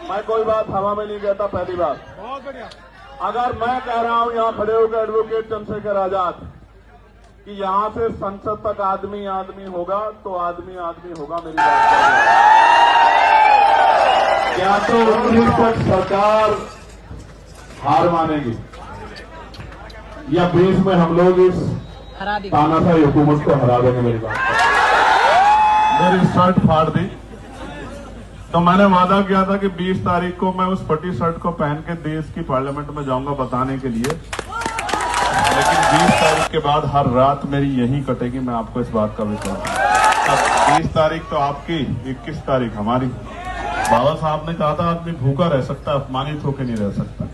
मैं कोई बात हवा में नहीं कहता। पहली बात, बहुत बढ़िया। अगर मैं कह रहा हूं यहां खड़े होकर एडवोकेट चंद्रशेखर आजाद कि यहां से संसद तक आदमी आदमी होगा, तो आदमी आदमी होगा। मेरी बात क्या तो 19 तक सरकार हार मानेगी या 20 में हम लोग इस तानाशाही हुकूमत को हरा देंगे। मेरी बात मेरी शर्ट फाड़ दी तो मैंने वादा किया था कि 20 तारीख को मैं उस फटी शर्ट को पहन के देश की पार्लियामेंट में जाऊंगा बताने के लिए, लेकिन 20 तारीख के बाद हर रात मेरी यही कटेगी। मैं आपको इस बात का विश्वास है। अब 20 तारीख तो आपकी, 21 तारीख हमारी। बाबा साहब ने कहा था आदमी भूखा रह सकता, अपमानित होकर नहीं रह सकता।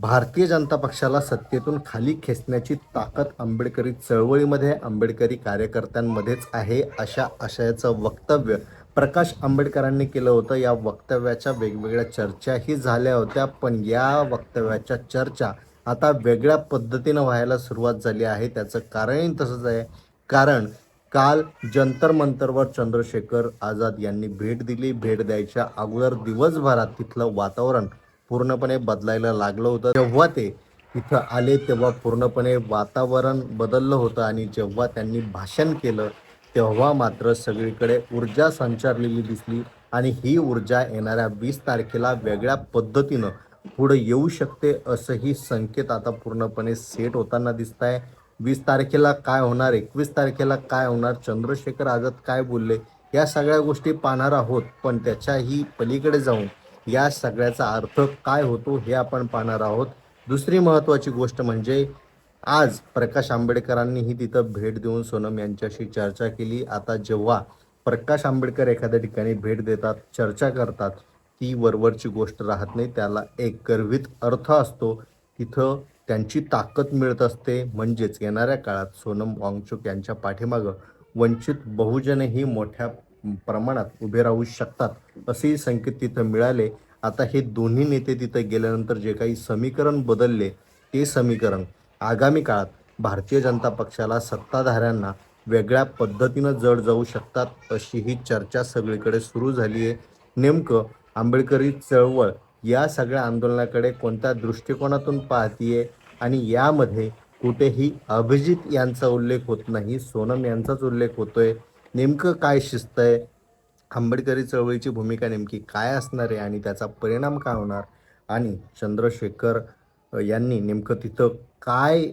भारतीय जनता पक्षाला सत्तेतून खाली खेचण्याची ताकद आंबेडकरी चळवळीमध्ये, आंबेडकरी कार्यकर्त्यांमध्येच आहे, अशा आशयाचं वक्तव्य प्रकाश आंबेडकरांनी केलं होतं। या वक्तव्याच्या वेगवेगळ्या चर्चाही झाल्या होत्या, पण या वक्तव्याच्या चर्चा आता वेगळ्या पद्धतीनं व्हायला सुरुवात झाली आहे। त्याचं कारणही तसंच आहे, कारण काल जंतर मंतरवर चंद्रशेखर आझाद यांनी भेट दिली। भेट द्यायच्या अगोदर दिवसभरात तिथलं वातावरण पूर्णपणे बदलायला लागलं होतं। जेव्हा ते इथं आले तेव्हा पूर्णपणे वातावरण बदललं होतं आणि जेव्हा त्यांनी भाषण केलं तेव्हा मात्र सगळीकडे ऊर्जा संचारलेली दिसली आणि ही ऊर्जा येणाऱ्या 20 तारखेला वेगळ्या पद्धतीनं पुढे येऊ शकते, असंही संकेत आता पूर्णपणे सेट होताना दिसत आहे। 20 तारखेला काय होणार, 21 तारखेला काय होणार, चंद्रशेखर आझाद काय बोलले, या सगळ्या गोष्टी पाहणार आहोत। पण त्याच्याही पलीकडे जाऊन या सगळ्याचा अर्थ काय होतो हे आपण पाहणार आहोत। दुसरी महत्त्वाची गोष्ट म्हणजे आज प्रकाश आंबेडकरांनीही तिथं भेट देऊन सोनम यांच्याशी चर्चा केली। आता जेव्हा प्रकाश आंबेडकर एखाद्या ठिकाणी भेट देतात, चर्चा करतात, ती वरवरची गोष्ट राहत नाही, त्याला एक गर्भित अर्थ असतो। तिथं त्यांची ताकद मिळत असते। म्हणजेच येणाऱ्या काळात सोनम वांगचुक यांच्या पाठीमागं वंचित बहुजनही मोठ्या प्रमाणात उभे राहू शकतात, असेही संकेत तिथं मिळाले। आता हे दोन्ही नेते तिथं गेल्यानंतर जे काही समीकरण बदलले, ते समीकरण आगामी काळात भारतीय जनता पक्षाला, सत्ताधाऱ्यांना वेगळ्या पद्धतीनं जड जाऊ शकतात, अशी ही चर्चा सगळीकडे सुरू झाली आहे। नेमकं आंबेडकरी चळवळ या सगळ्या आंदोलनाकडे कोणत्या दृष्टिकोनातून पाहतीये आणि यामध्ये कुठेही अभिजित यांचा उल्लेख होत नाही, सोनम यांचाच उल्लेख होतोय। नेमकं काय शिस्त आहे, आंबेडकरी चळवळीची भूमिका नेमकी काय असणार आहे आणि त्याचा परिणाम काय होणार, आणि चंद्रशेखर यांनी नेमकं तिथं काय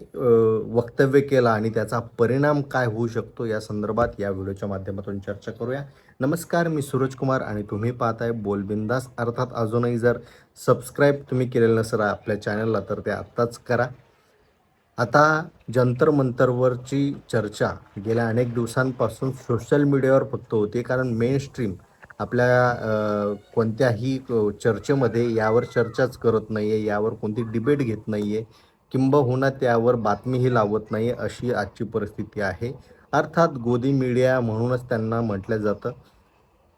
वक्तव्य केलं आणि त्याचा परिणाम काय होऊ शकतो, या संदर्भात या व्हिडिओच्या माध्यमातून चर्चा करूया। नमस्कार, मी सूरज कुमार आणि तुम्ही पाहताय बोलबिंदास। अर्थात अजूनही जर सबस्क्राईब तुम्ही केलेलं नसेल आपल्या चॅनलला तर ते आत्ताच करा। आता जंतर मंतरवरची चर्चा गेल्या अनेक दिवसांपासून सोशल मीडियावर फक्त होते, कारण मेन स्ट्रीम आपल्या कोणत्याही चर्चेमध्ये यावर चर्चाच करत नाही आहे, यावर कोणती डिबेट घेत नाही आहे, किंबहुना त्यावर बातमीही लावत नाही आहे, अशी आजची परिस्थिती आहे। अर्थात गोदी मीडिया म्हणूनच त्यांना म्हटलं जातं।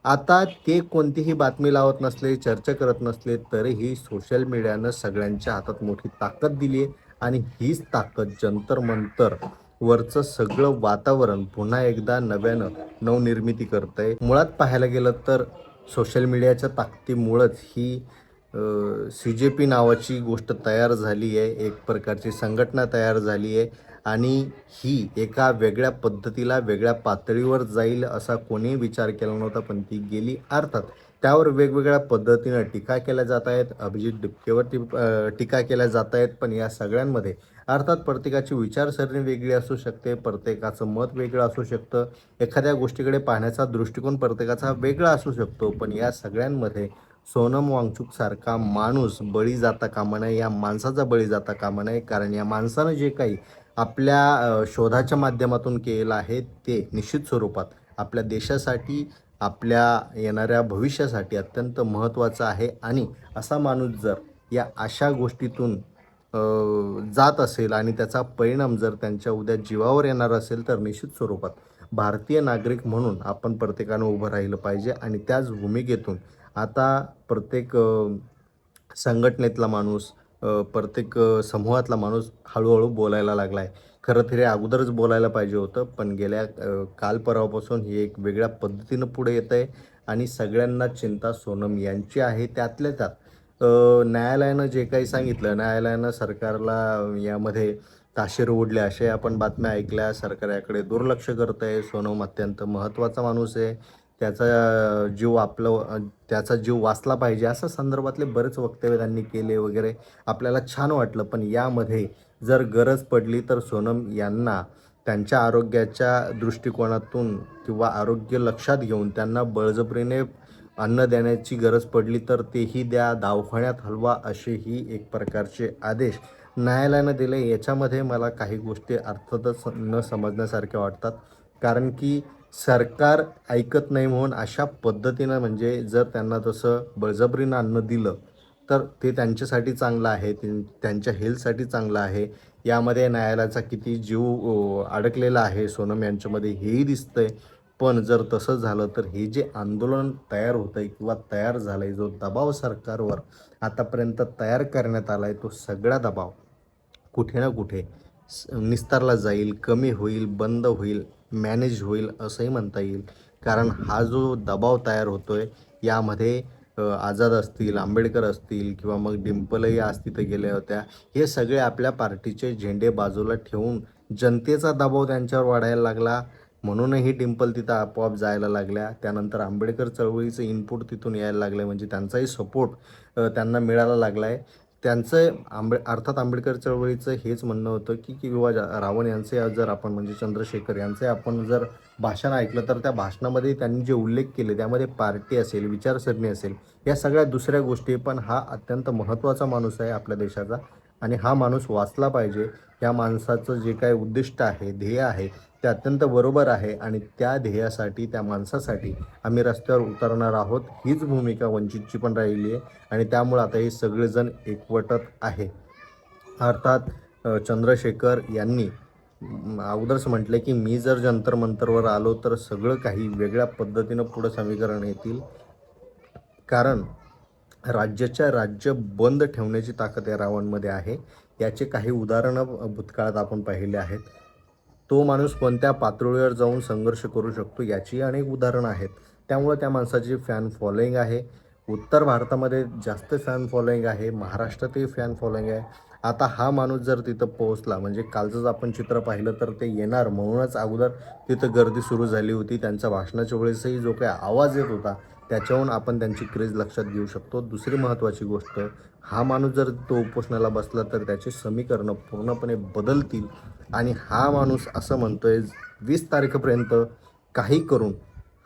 आता ते कोणतीही बातमी लावत नसले, चर्चा करत नसले, तरीही सोशल मीडियानं सगळ्यांच्या हातात मोठी ताकद दिली आहे आणि हीच ताकद जंतर मंतर वरचं सगळं वातावरण पुन्हा एकदा नव्यानं नवनिर्मिती करतंय। मुळात पाहायला गेलं तर सोशल मीडियाच्या ताकदीमुळंच ही CJP नावाची गोष्ट तयार झाली आहे, एक प्रकारची संघटना तयार झाली आहे आणि ही एका वेगळ्या पद्धतीला, वेगळ्या पातळीवर जाईल असा कोणीही विचार केला नव्हता, पण ती गेली। अर्थात त्यावर वेगवेगळ्या पद्धतीनं टीका केल्या जात आहेत, अभिजित डिपकेवर टीका केल्या जात आहेत, पण या सगळ्यांमध्ये अर्थात प्रत्येकाची विचारसरणी वेगळी असू शकते, प्रत्येकाचं मत वेगळं असू शकतं, एखाद्या गोष्टीकडे पाहण्याचा दृष्टिकोन प्रत्येकाचा वेगळा असू शकतो, पण या सगळ्यांमध्ये सोनम वांगचुक सारखा माणूस बळी जाता कामा नये, या माणसाचा बळी जाता कामा नये, कारण या माणसानं जे काही आपल्या शोधाच्या माध्यमातून केलेलं आहे ते निश्चित स्वरूपात आपल्या देशासाठी, आपल्या येणाऱ्या भविष्यासाठी अत्यंत महत्त्वाचं आहे। आणि असा माणूस जर या अशा गोष्टीतून जात असेल आणि त्याचा परिणाम जर त्यांच्या उद्या जीवावर येणार असेल, तर निश्चित स्वरूपात भारतीय नागरिक म्हणून आपण प्रत्येकानं उभं राहिलं पाहिजे। आणि त्याच भूमिकेतून आता प्रत्येक संघटनेतला माणूस, प्रत्येक समूहातला माणूस हळूहळू बोलायला लागला आहे। खरं तर हे अगोदरच बोलायला पाहिजे होतं, पण गेल्या काल परवापासून हे एक वेगळ्या पद्धतीनं पुढे येत आहे आणि सगळ्यांना चिंता सोनम यांची आहे. त्यातल्या त्यात न्यायालयानं जे काही सांगितलं, न्यायालयानं सरकारला यामध्ये ताशेर ओढले असे आपण बातम्या ऐकल्या. सरकार याकडे दुर्लक्ष करत आहे. सोनम अत्यंत महत्त्वाचा माणूस आहे, त्याचा जीव वाचला पाहिजे असं संदर्भातले बरेच वक्तव्य त्यांनी केले वगैरे. आपल्याला छान वाटलं. पण यामध्ये जर गरज पडली तर सोनम यांना त्यांच्या आरोग्याच्या दृष्टिकोनातून किंवा आरोग्य लक्षात घेऊन त्यांना बळजबरीने अन्न देण्याची गरज पडली तर तेही द्या, दवाखान्यात हलवा, असेही एक प्रकारचे आदेश न्यायालयानं दिले. याच्यामध्ये मला काही गोष्टी अर्थातच न समजण्यासारख्या वाटतात. कारण की सरकार ऐकत नाही म्हणून अशा पद्धतीनं, म्हणजे जर त्यांना तसं बळजबरीनं अन्न दिलं तर ते त्यांच्यासाठी चांगलं आहे, त्यांच्या हेल्थसाठी चांगलं आहे. यामध्ये न्यायालयाचा किती जीव अडकलेला आहे सोनम यांच्यामध्ये हेही दिसतंय. पण जर तसं झालं तर हे जे आंदोलन तयार होतं आहे किंवा तयार झालं आहे, जो दबाव सरकारवर आतापर्यंत तयार करण्यात आला आहे, तो सगळा दबाव कुठे ना कुठे निस्तारला जाईल, कमी होईल, बंद होईल, मॅनेज होईल असंही म्हणता येईल. कारण हा जो दबाव तयार होतो आहे यामध्ये आझाद असतील, आंबेडकर असतील किंवा मग डिंपलही आज तिथं गेल्या होत्या, हे सगळे आपल्या पार्टीचे झेंडे बाजूला ठेवून जनतेचा दबाव त्यांच्यावर वाढायला लागला. म्हणूनही डिंपल तिथं आपोआप जायला लागल्या. त्यानंतर आंबेडकर चळवळीचं इनपुट तिथून यायला लागलं, म्हणजे त्यांचाही सपोर्ट त्यांना मिळायला लागला आहे. त्यांचं अर्थात आंबेडकर चळवळीचं हेच म्हणणं होतं की किंवा रावण यांचे जर आपण म्हणजे चंद्रशेखर यांचे आपण जर भाषण ऐकलं तर त्या भाषणामध्ये त्यांनी जे उल्लेख केले त्यामध्ये पार्टी असेल, विचारसरणी असेल, या सगळ्या दुसऱ्या गोष्टी. पण हा अत्यंत महत्त्वाचा माणूस आहे आपल्या देशाचा आणि हा माणूस वाचला पाहिजे. या माणसाचं जे काही उद्दिष्ट आहे, ध्येय आहे, ते अत्यंत बरोबर आहे आणि त्या ध्येयासाठी, त्या माणसासाठी आम्ही रस्त्यावर उतरणार आहोत. हीच भूमिका वंचितची पण राहिली आहे आणि त्यामुळं आता हे सगळेजण एकवटत आहे. अर्थात चंद्रशेखर यांनी अगोदरच म्हटलं की मी जर जंतर मंतरवर आलो तर सगळं काही वेगळ्या पद्धतीनं पुढं समीकरण येतील. कारण राज्य बंद ठेवण्याची ताकद या रावणमध्ये आहे. याचे काही उदाहरणं भूतकाळात आपण पाहिले आहेत. तो माणूस कोणत्या पातळीवर जाऊन संघर्ष करू शकतो याची अनेक उदाहरणं आहेत. त्यामुळे त्या माणसाची फॅन फॉलोईंग आहे. उत्तर भारतामध्ये जास्त फॅन फॉलोईंग आहे, महाराष्ट्रातही फॅन फॉलोईंग आहे. आता हा माणूस जर तिथं पोहोचला, म्हणजे कालचंच आपण चित्र पाहिलं तर ते येणार म्हणूनच अगोदर तिथं गर्दी सुरू झाली होती. त्यांच्या भाषणाच्या वेळेसही जो काही आवाज येत होता त्याच्याहून आपण त्यांची क्रेज लक्षात घेऊ शकतो. दुसरी महत्त्वाची गोष्ट, हा माणूस जर तो उपोषणाला बसला तर त्याचे समीकरणं पूर्णपणे बदलतील आणि हा माणूस असं म्हणतोय 20 तारखेपर्यंत काही करून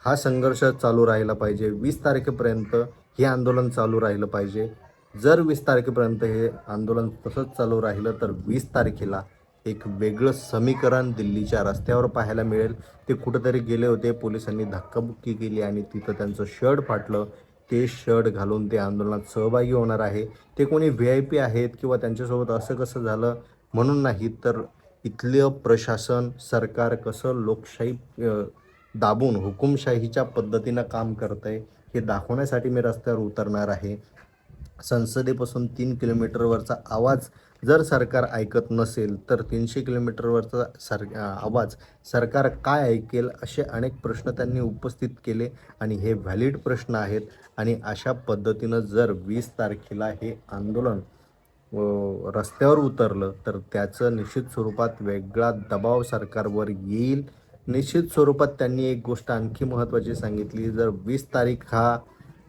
हा संघर्ष चालू राहिला पाहिजे. 20 तारखेपर्यंत हे आंदोलन चालू राहिलं पाहिजे. जर 20 तारखेपर्यंत हे आंदोलन तसंच चालू राहिलं तर 20 तारखेला एक वेगळं समीकरण दिल्लीच्या रस्त्यावर पाहायला मिळेल. ते कुठंतरी गेले होते, पोलिसांनी धक्काबुक्की केली आणि तिथं त्यांचं शर्ट फाटलं. ते शर्ट घालून ते आंदोलनात सहभागी होणार आहे. ते कोणी VIP आहेत किंवा त्यांच्यासोबत असं कसं झालं म्हणून नाही, तर इथलं प्रशासन, सरकार कसं लोकशाही दाबून हुकुमशाहीच्या पद्धतीनं काम करतं आहे हे दाखवण्यासाठी मी रस्त्यावर उतरणार आहे. संसदेपासून 3 किलोमीटरवरचा आवाज जर सरकार ऐकत नसेल तर 300 किलोमीटरवरचा आवाज सरकार काय ऐकेल, असे अनेक प्रश्न त्यांनी उपस्थित केले आणि हे व्हॅलिड प्रश्न आहेत. आणि अशा पद्धतीनं जर 20 तारखेला हे आंदोलन रस्त्यावर उतरलं तर त्याचं निश्चित स्वरूपात वेगळा दबाव सरकारवर येईल. निश्चित स्वरूपात त्यांनी एक गोष्ट आणखी महत्त्वाची सांगितली, जर 20 तारीख हा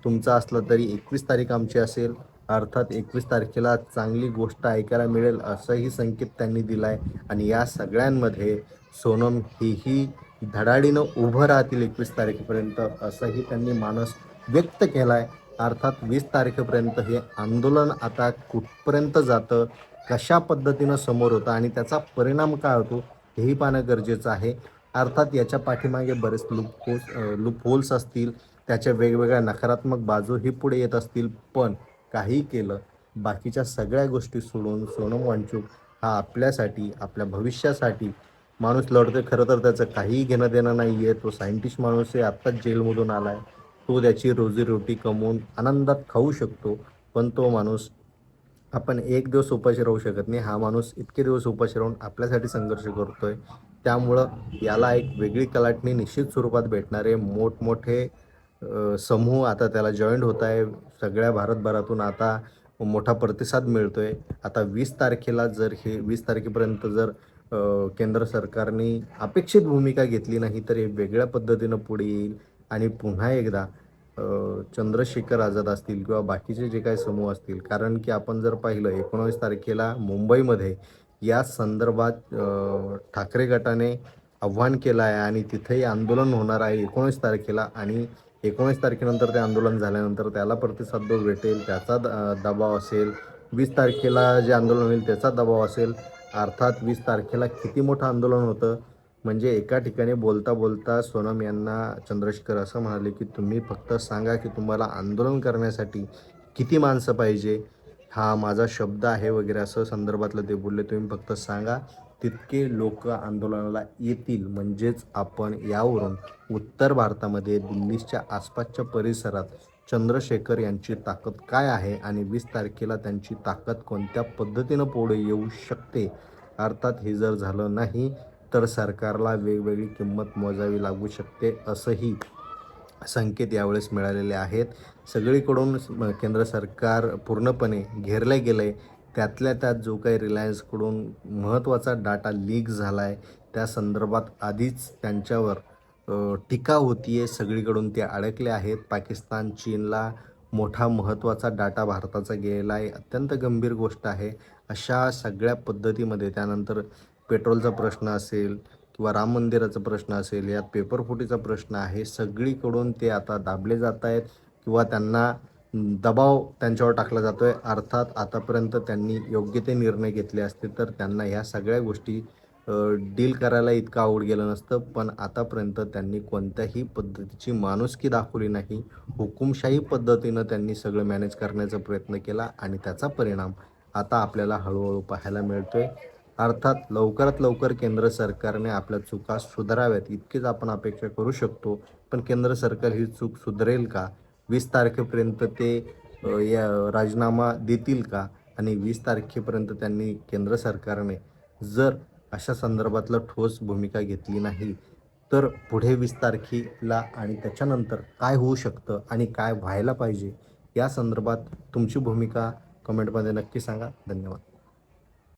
तुमचा असला तरी 21 तारीख आमची असेल. अर्थात 21 तारखेला चांगली गोष्ट ऐकायला मिळेल असंही संकेत त्यांनी दिला आहे. आणि या सगळ्यांमध्ये सोनम हेही धडाडीनं उभं राहतील 21 तारखेपर्यंत असंही त्यांनी मानस व्यक्त केला आहे. अर्थात 20 तारखेपर्यंत हे आंदोलन आता कुठपर्यंत जातं, कशा पद्धतीनं समोर होतं आणि त्याचा परिणाम काय होतो हेही पाहणं गरजेचं आहे. अर्थात याच्या पाठीमागे बरेच लूप होल्स असतील, त्याच्या वेगवेगळ्या नकारात्मक बाजूही पुढे येत असतील. पण काही केलं, बाकीच्या सगळ्या गोष्टी सोडून सोनम वांगचुक हा आपल्यासाठी, आपल्या भविष्यासाठी माणूस लढतोय. खरं तर त्याचं काहीही घेणं देणं नाही आहे. तो सायंटिस्ट माणूस आहे, आत्ताच जेलमधून आला आहे. तो त्याची रोजीरोटी कमवून आनंदात खाऊ शकतो. पण तो माणूस, आपण एक दिवस उपाशी राहू शकत नाही. हा माणूस इतके दिवस उपाशी राहून आपल्यासाठी संघर्ष करतोय. त्यामुळं याला एक वेगळी कलाटणी निश्चित स्वरूपात भेटणार आहे. मोठमोठे समूह आता त्याला जॉईंट होत आहे. सगळ्या भारतभरातून आता मोठा प्रतिसाद मिळतो आहे. आता 20 तारखेला जर हे 20 तारखेपर्यंत जर केंद्र सरकारने अपेक्षित भूमिका घेतली नाही तर हे वेगळ्या पद्धतीनं पुढे येईल आणि पुन्हा एकदा चंद्रशेखर आझाद असतील किंवा बाकीचे जे काही समूह असतील, कारण की आपण जर पाहिलं 19 तारखेला मुंबईमध्ये या संदर्भात ठाकरे गटाने आव्हान केलं आहे आणि तिथेही आंदोलन होणार आहे 19 तारखेला आणि 19 तारखेनंतर ते आंदोलन झाल्यानंतर त्याला प्रतिसाद जो भेटेल त्याचा दबाव असेल. 20 तारखेला जे आंदोलन होईल त्याचा दबाव असेल. अर्थात 20 तारखेला किती मोठं आंदोलन होतं म्हणजे एका ठिकाणी बोलता बोलता सोनम यांना चंद्रशेखर असं म्हणाले की तुम्ही फक्त सांगा की तुम्हाला आंदोलन करण्यासाठी किती माणसं पाहिजे, हा माझा शब्द आहे वगैरे असं संदर्भातलं ते बोलले. तुम्ही फक्त सांगा तितके लोक आंदोलनाला येतील. म्हणजेच आपण यावरून उत्तर भारतामध्ये दिल्लीच्या आसपासच्या परिसरात चंद्रशेखर यांची ताकद काय आहे आणि 20 तारखेला त्यांची ताकद कोणत्या पद्धतीनं पुढे येऊ शकते. अर्थात हे जर झालं नाही तर सरकारला वेगवेगळी किंमत मोजावी लागू शकते असंही संकेत यावेळेस मिळालेले आहेत. सगळीकडून केंद्र सरकार पूर्णपणे घेरले गेलं आहे. त्यातल्या त्यात जो काही रिलायन्सकडून महत्त्वाचा डाटा लीक झाला आहे त्या संदर्भात आधीच त्यांच्यावर टीका होती आहे. सगळीकडून ते अडकले आहेत. पाकिस्तान चीनला मोठा महत्त्वाचा डाटा भारताचा गेला आहे, अत्यंत गंभीर गोष्ट आहे. अशा सगळ्या पद्धतीमध्ये त्यानंतर पेट्रोलचा प्रश्न असेल किंवा राम मंदिराचा प्रश्न असेल, यात पेपरफुटीचा प्रश्न आहे. सगळीकडून ते आता दाबले जात आहेत किंवा त्यांना दबाव त्यांच्यावर टाकला जातो आहे. अर्थात आतापर्यंत त्यांनी योग्य ते निर्णय घेतले असते तर त्यांना ह्या सगळ्या गोष्टी डील करायला इतकं अवघड गेलं नसतं. पण आतापर्यंत त्यांनी कोणत्याही पद्धतीची माणुसकी दाखवली नाही. हुकुमशाही पद्धतीनं त्यांनी सगळं मॅनेज करण्याचा प्रयत्न केला आणि त्याचा परिणाम आता आपल्याला हळूहळू पाहायला मिळतो आहे. अर्थात लवकरात लवकर केंद्र सरकारने आपल्या चुका सुधाराव्यात इतकीच आपण अपेक्षा करू शकतो. पण केंद्र सरकार ही चूक सुधारेल का? 20 तारखेपर्यंत ते राजीनामा देतील का? आणि 20 तारखेपर्यंत त्यांनी केंद्र सरकारने जर अशा संदर्भातलं ठोस भूमिका घेतली नाही तर पुढे 20 तारखेला आणि त्याच्यानंतर काय होऊ शकतं आणि काय व्हायला पाहिजे या संदर्भात तुमची भूमिका कमेंटमध्ये नक्की सांगा. धन्यवाद.